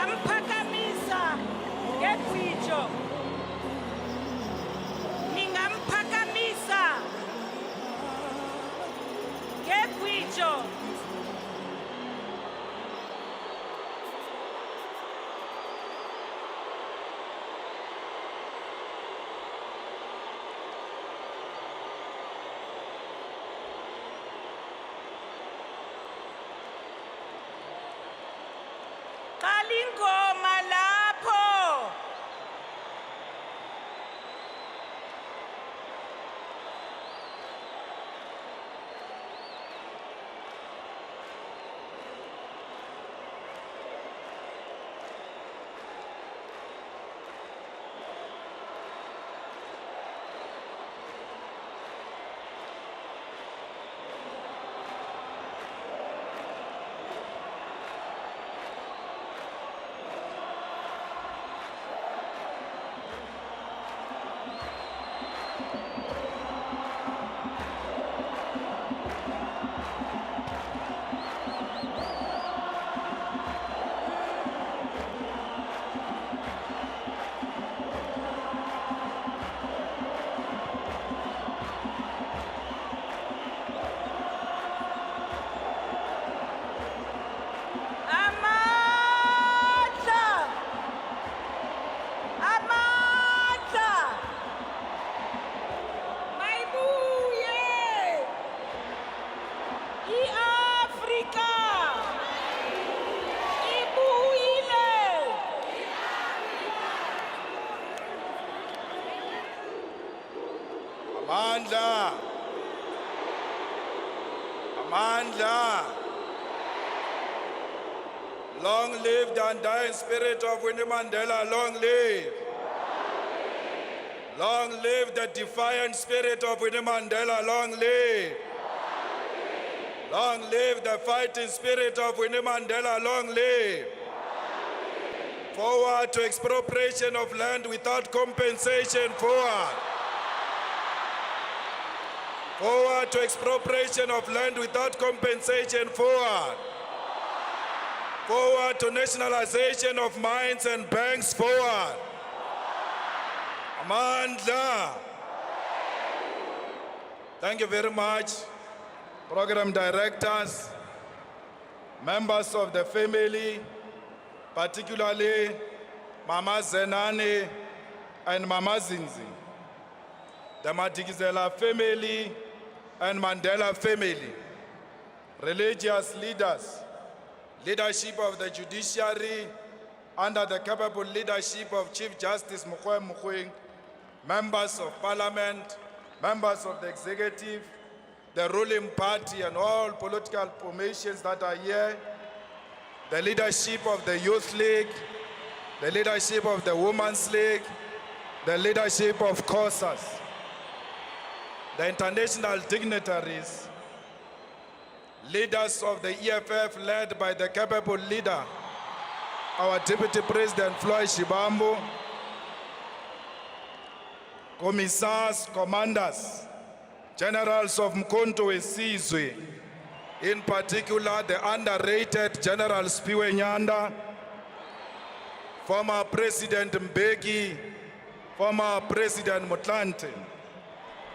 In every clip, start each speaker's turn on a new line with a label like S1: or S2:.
S1: Ningamphakamisa ngegwijo. Ningamphakamisa ngegwijo. Kalingoma lapho.
S2: Amandla. Amandla. Long live the undying spirit of Winnie Mandela. Long live. Long live the defiant spirit of Winnie Mandela. Long live. Long live the fighting spirit of Winnie Mandela. Long live. Forward to expropriation of land without compensation. Forward. Forward to expropriation of land without compensation. Forward. Forward to nationalization of mines and banks. Forward. Amandla. Thank you very much, program directors, members of the family, particularly Mama Zenani and Mama Zinzi, the Madikizela family and Mandela family, religious leaders, leadership of the judiciary under the capable leadership of Chief Justice Mogoeng, members of parliament, members of the executive, the ruling party and all political formations that are here, the leadership of the Youth League, the leadership of the Women's League, the leadership of COSAS, the international dignitaries, leaders of the EFF led by the capable leader, our Deputy President Floyd Shibambu, commissars, commanders, generals of Mkhonto Wesizwe, in particular the underrated General Spiwe Nyanda, former President Mbeki, former President Motlanthe,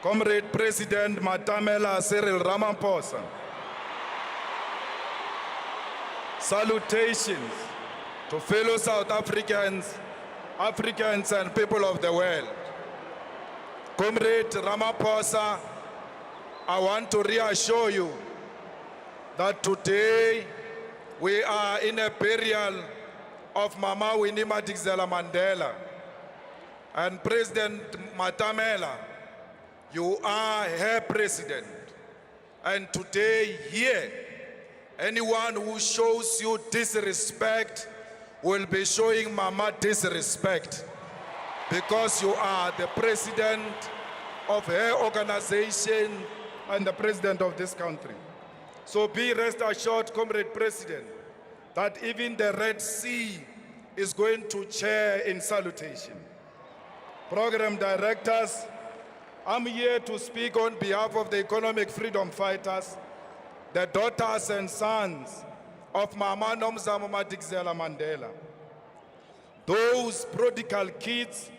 S2: Comrade President Matamela Cyril Ramaphosa. Salutations to fellow South Africans, Africans and people of the world. Comrade Ramaphosa, I want to reassure you that today we are in a burial of Mama Winnie Mandela. And President Matamela, you are her president. And today here, anyone who shows you disrespect will be showing Mama disrespect, because you are the president of her organization and the president of this country. So be rest assured, Comrade President, that even the Red Sea is going to cheer in salutation. Program directors, I'm here to speak on behalf of the economic freedom fighters, the daughters and sons of Mama Nomzamo Madikizela Mandela. those prodigal kids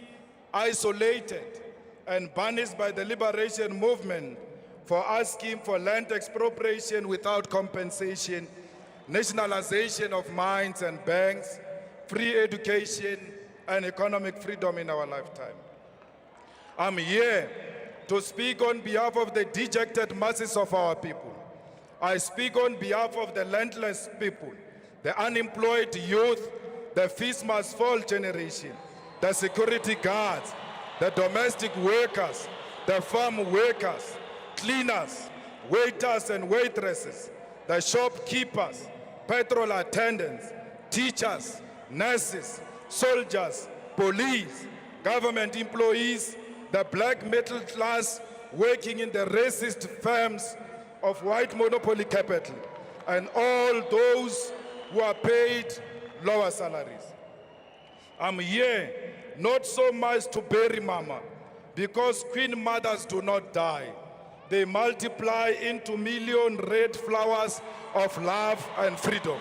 S2: isolated and banished by the liberation movement for asking for land expropriation without compensation, nationalization of mines and banks, free education, and economic freedom in our lifetime. I'm here to speak on behalf of the dejected masses of our people. I speak on behalf of the landless people, the unemployed youth, the feast must fall generation, the security guards, the domestic workers, the farm workers, cleaners, waiters and waitresses, the shopkeepers, petrol attendants, teachers, nurses, soldiers, police, government employees, the black middle class working in the racist firms of white monopoly capital, and all those who are paid lower salaries. I'm here not so much to bury Mama, because Queen Mothers do not die. They multiply into million red flowers of love and freedom.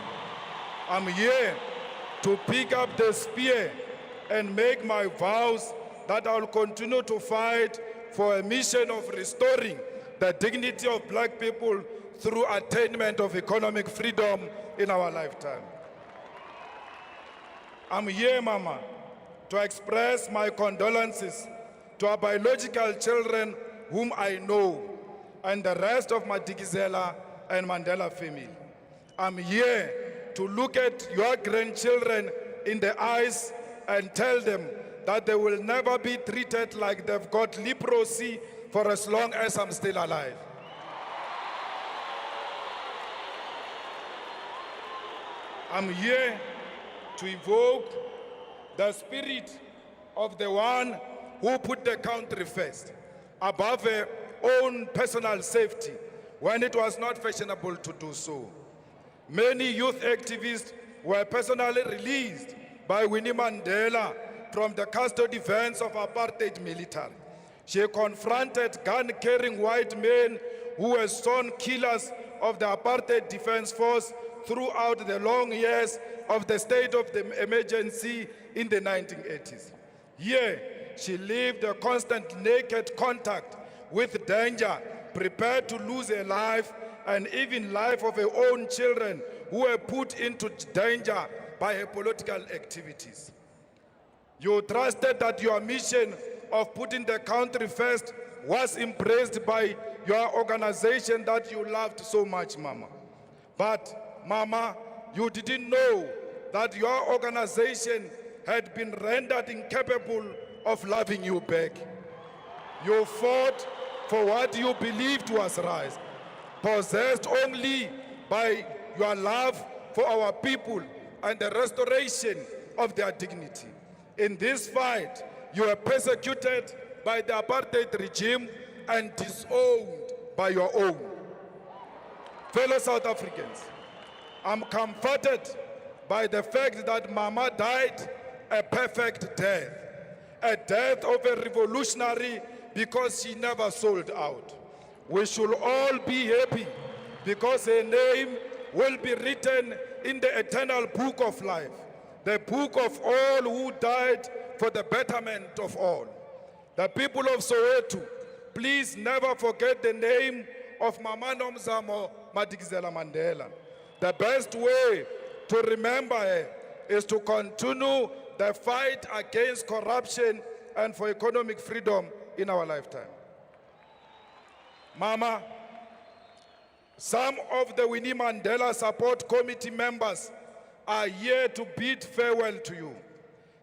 S2: I'm here to pick up the spear and make my vows that I'll continue to fight for a mission of restoring the dignity of black people through attainment of economic freedom in our lifetime. I'm here, Mama, to express my condolences to our biological children whom I know and the rest of my Madikizela and Mandela family. I'm here to look at your grandchildren in the eyes and tell them that they will never be treated like they've got leprosy for as long as I'm still alive. I'm here to evoke the spirit of the one who put the country first, above her own personal safety, when it was not fashionable to do so. Many youth activists were personally released by Winnie Mandela from the custody vans of apartheid military. She confronted gun-carrying white men who were sworn killers of the apartheid defense force throughout the long years of the state of the emergency in the 1980s. Here, she lived a constant naked contact with danger, prepared to lose her life and even life of her own children who were put into danger by her political activities. You trusted that your mission of putting the country first was embraced by your organization that you loved so much, Mama. But, Mama, you didn't know that your organization had been rendered incapable of loving you back. You fought for what you believed was right, possessed only by your love for our people and the restoration of their dignity. In this fight, you were persecuted by the apartheid regime and disowned by your own. Fellow South Africans, I'm comforted by the fact that Mama died a perfect death, a death of a revolutionary because she never sold out. We should all be happy because her name will be written in the eternal book of life, the book of all who died for the betterment of all. The people of Soweto, please never forget the name of Mama Nomzamo Madikizela Mandela. The best way to remember her is to continue the fight against corruption and for economic freedom in our lifetime. Mama, some of the Winnie Mandela Support Committee members are here to bid farewell to you.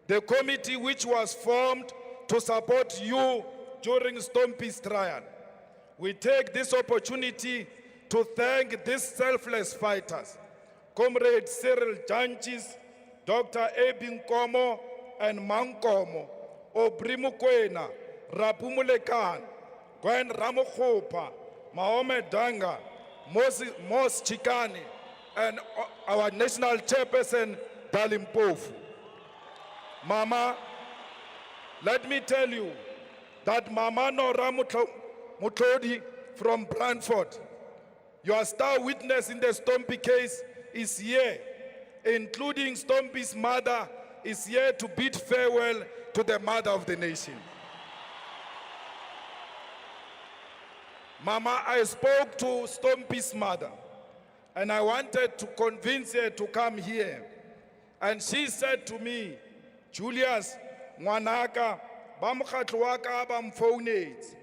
S2: The committee which was formed to support you during Stompie's trial. We take this opportunity to thank these selfless fighters, Comrade Cyril Janchis, Dr. Abin Komo and Mankomo, Obrimukwena, Rapumulekan, Gwen Ramokhopa, Mahomet Danga, Mos Chikani, and our national chairperson, Dalimpofu. Mama, let me tell you that Mama Nora Mutlodi from Brantford, your star witness in the Stompie case, is here, including Stompie's mother, is here to bid farewell to the mother of the nation. Mama, I spoke to Stompie's mother, and I wanted to convince her to come here. And she said to me, Julius, ngwanaka, ba mokgatlo wa ka ba mfounetse.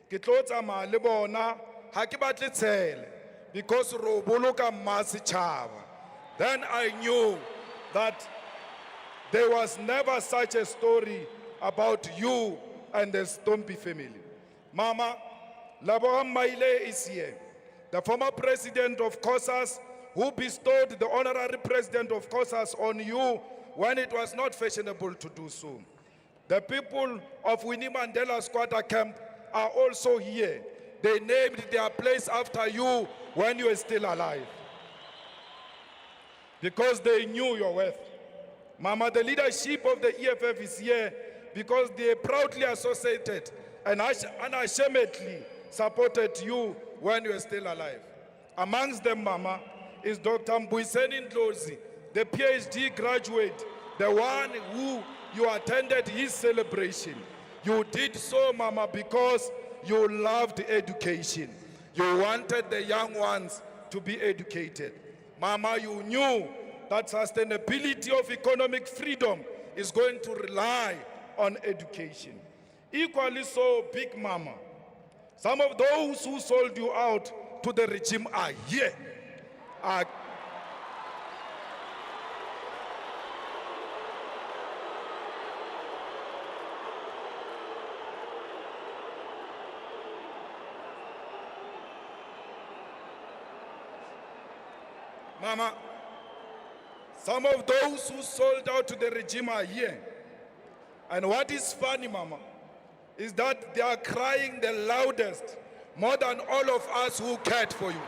S2: Ke tlo tsamaya le bona, ha ke batle tshele, because ro boloka mma setjhaba. Then I knew that there was never such a story about you and the Stompie family. Mama, Laboham Maile is here, the former president of COSAS, who bestowed the honorary president of COSAS on you when it was not fashionable to do so. The people of Winnie Mandela Squatter Camp are also here. They named their place after you when you were still alive, because they knew your worth. Mama, the leadership of the EFF is here because they proudly associated and unashamedly supported you when you were still alive. Amongst them, Mama, is Dr. Mbuyiseni Ndlozi, the PhD graduate, the one who you attended his celebration. You did so, Mama, because you loved education. You wanted the young ones to be educated. Mama, you knew that sustainability of economic freedom is going to rely on education. Equally so, Big Mama, some of those who sold you out to the regime are here. Mama, some of those who sold out to the regime are here. And what is funny, Mama, is that they are crying the loudest, more than all of us who cared for you.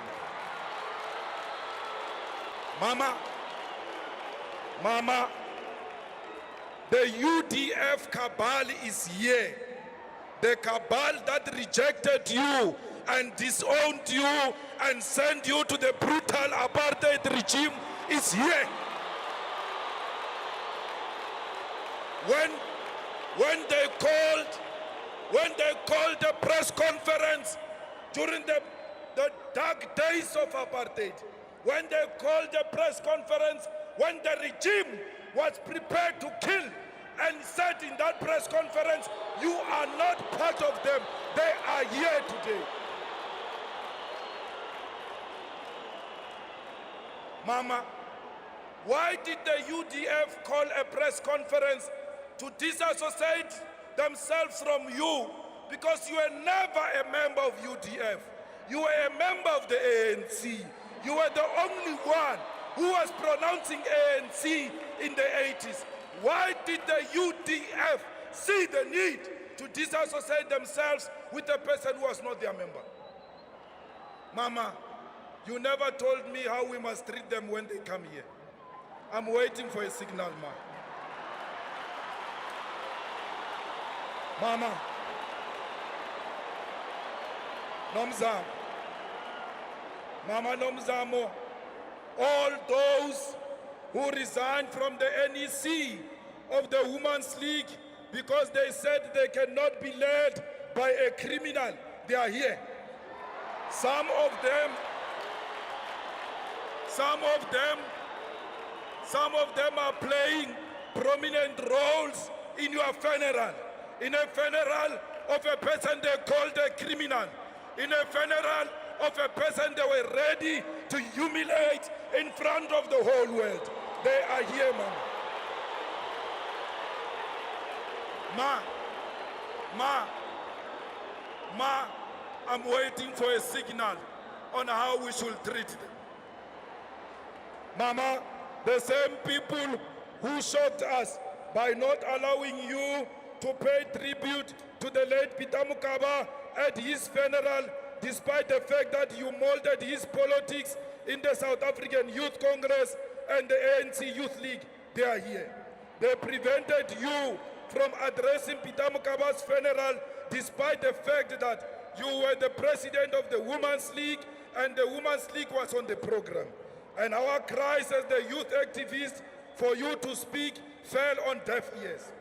S2: Mama, the UDF cabal is here. The cabal that rejected you and disowned you and sent you to the brutal apartheid regime is here. When they called the press conference during the dark days of apartheid, when they called the press conference, when the regime was prepared to kill, and said in that press conference, you are not part of them, they are here today. Mama, why did the UDF call a press conference to disassociate themselves from you? Because you were never a member of UDF. You were a member of the ANC. You were the only one who was pronouncing ANC in the 80s. Why did the UDF see the need to disassociate themselves with a person who was not their member? Mama, you never told me how we must treat them when they come here. I'm waiting for a signal, ma. Mama, Nomzamo, Mama Nomzamo, all those who resigned from the NEC of the Women's League because they said they cannot be led by a criminal, they are here. Some of them are playing prominent roles in your funeral. In a funeral of a person they called a criminal. In a funeral of a person they were ready to humiliate in front of the whole world. They are here, Ma, I'm waiting for a signal on how we should treat them. Mama, the same people who shocked us by not allowing you to pay tribute to the late Peter Mokaba at his funeral, despite the fact that you molded his politics in the South African Youth Congress and the ANC Youth League, they are here. They prevented you from addressing Peter Mokaba's funeral, despite the fact that you were the president of the Women's League and the Women's League was on the program. And our cries as the youth activists for you to speak fell on deaf ears.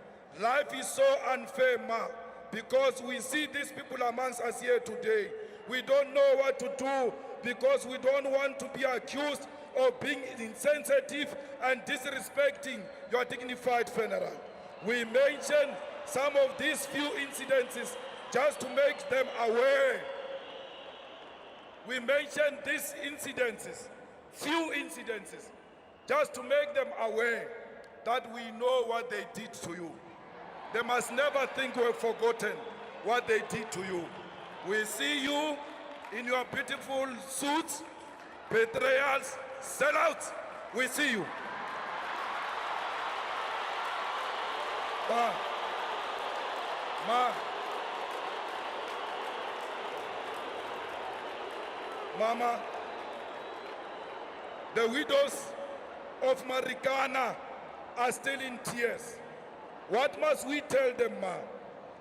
S2: Life is so unfair, Ma, because we see these people amongst us here today. We don't know what to do because we don't want to be accused of being insensitive and disrespecting your dignified funeral. We mention some of these few incidences just to make them aware. We mention these incidences, few incidences, just to make them aware that we know what they did to you. They must never think we've forgotten what they did to you. We see you in your beautiful suits, betrayals, sellouts. We see you. Mama, the widows of Marikana are still in tears. What must we tell them, Ma?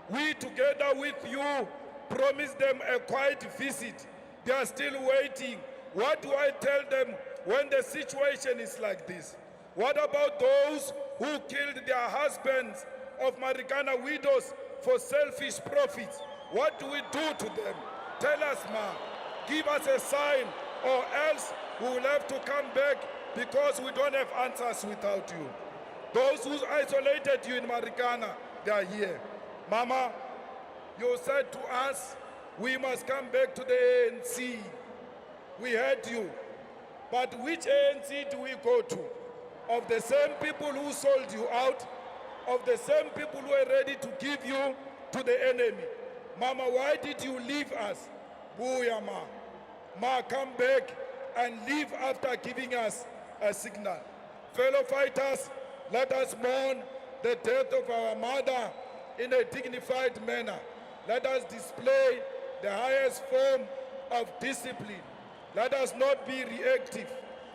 S2: We, together with you, promised them a quiet visit. They are still waiting. What do I tell them when the situation is like this? What about those who killed their husbands of Marikana widows for selfish profits? What do we do to them? Tell us, Ma. Give us a sign, or else we will have to come back because we don't have answers without you. Those who isolated you in Marikana, they are here. Mama, you said to us, we must come back to the ANC. We heard you. But which ANC do we go to? Of the same people who sold you out, of the same people who are ready to give you to the enemy. Mama, why did you leave us? Booyah, Ma. Ma, come back and leave after giving us a signal. Fellow fighters, let us mourn the death of our mother in a dignified manner. Let us display the highest form of discipline. Let us not be reactive.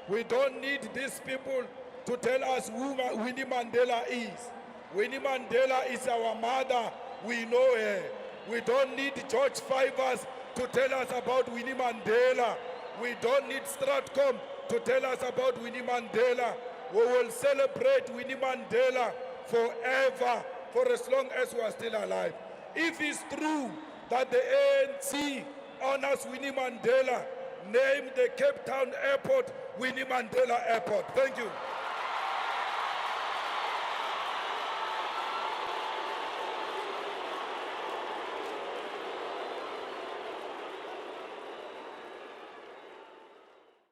S2: We don't need these people to tell us who Winnie Mandela is. Winnie Mandela is our mother. We know her. We don't need George Fivers to tell us about Winnie Mandela. We don't need Stratcom to tell us about Winnie Mandela. We will celebrate Winnie Mandela forever, for as long as we are still alive. If it's true that the ANC honors Winnie Mandela, name the Cape Town airport Winnie Mandela Airport. Thank you.